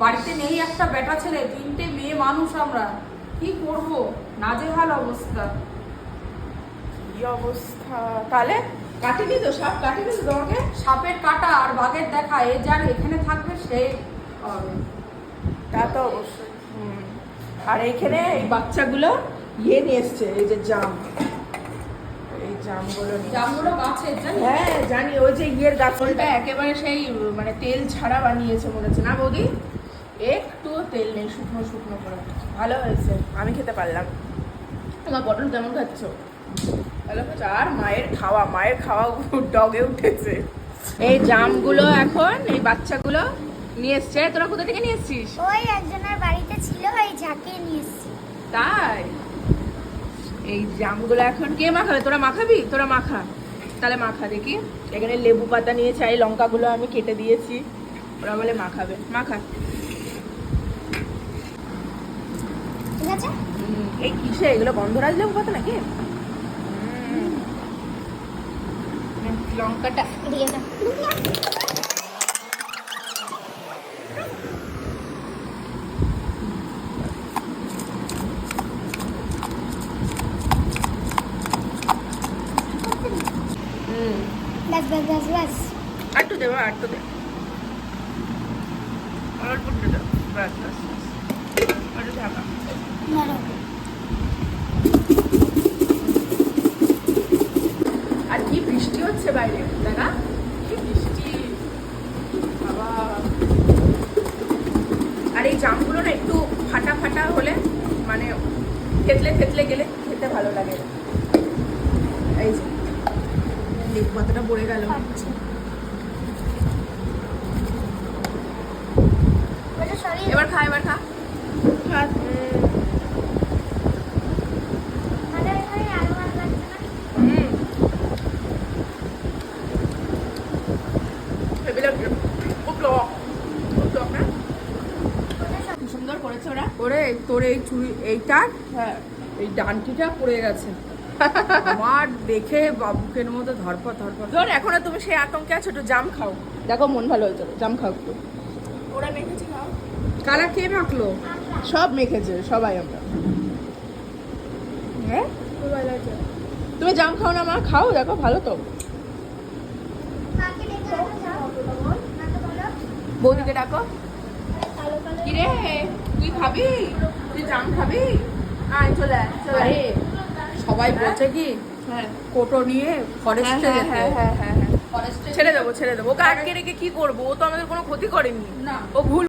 বাড়িতে নেই একটা বেটা ছেলে, 3টে মেয়ে মানুষ আমরা, কি করব? নাজেহাল অবস্থা। কি অবস্থা! তাহলে কাটেনি তো, সাপ কাটেনি তো তোমাকে? সাপের কাটা আর বাঘের দেখা, এ যার এখানে থাকবে সে হবে। তা তো অবশ্যই। আর এইখানে এই বাচ্চাগুলো ইয়ে নিয়ে এসছে, এই যে জাম, এই জামগুলো জামগুলো গাছের, জানি। হ্যাঁ জানি, ওই যে ইয়ের গাছটা একেবারে সেই মানে তেল ছাড়া বানিয়েছে মনে হচ্ছে না বৌদি? একটু তেল নেই, শুকনো শুকনো করে। ভালো হয়েছে, আমি খেতে পারলাম। তোমার পটল কেমন খাচ্ছ? ভালো খাচ্ছ? আর মায়ের খাওয়া ডগে উঠেছে। এই জামগুলো এখন এই বাচ্চাগুলো নিয়ে এসছে। তোরা কোথা থেকে নিয়ে এসছিস? ওই একজনের বাড়িতে ছিল, ওই ঝাঁকে নিয়ে এসেছি। তাই এই জামগুলো এখন কে মাখাবে? তোরা মাখাবি? তোরা মাখা, তাহলে মাখা দেখি। এখানে লেবু পাতা নিয়েছে, এই লঙ্কাগুলো আমি কেটে দিয়েছি, ওরা বলে মাখাবে। মাখা। ঠিক আছে। এই কিসে এগুলো? গন্ধরাজ লেবু পাতা নাকি? লঙ্কাটা দিয়ে দাও। ব্যাস ব্যাস ব্যাস ব্যাস। একটু দেবো, একটু দে, অল্প একটু দাও, ব্যাস ব্যাস ব্যাস। একটু ঢাকা। নরম। আর কি বৃষ্টি হচ্ছে বাইরে, দেখা কি বৃষ্টি বাবা! আর এই জামগুলো না একটু ফাটা ফাটা হলে, মানে থেতলে থেতলে গেলে খেতে ভালো লাগে। এই যে লেবু পাতাটা পড়ে গেল। আচ্ছা। ওটা সরিয়ে এবার খা, এবার খা। খা। মানে ওই আলু আলু লাগছে না? হেভি লাগছে। খুব টক, খুব টক না? ওটা কি সুন্দর করেছে ওরা। ওরে তোর এই চুড়ি এইটা, হ্যাঁ, এই ডানটিটা পড়ে গেছে আমার, দেখে বাবুকের মতো ধরপর ধরপর। ধর এখনো তুমি সেই আতঙ্কে আছো, একটু জাম খাও, দেখো মন ভালো হয়েছে। জাম খাও একটু। ওরা মেখেছে, খাও। কালা কে মাখলো? সব মেখেছে, সবাই আমরা। হ্যাঁ, তুমি জাম খাও না মা? খাও, দেখো ভালো তো। মাকে ডেকে আনো, যাও। মাকে বলো। বৌদিকে ডাকো। কালো কালো। কিরে, তুই খাবি? তুই জাম খাবি? আয় চলে আয়, চলে আয়। আরে সবাই বলছে কি হ্যাঁ কোটো নিয়ে ফরেস্টে যেতে। হ্যাঁ, ফরেস্টে ছেড়ে দেবো, ছেড়ে দেবো। ওকে আটকে রেখে কি করবো? ও তো আমাদের কোনো ক্ষতি করেনি। না। ও ভুল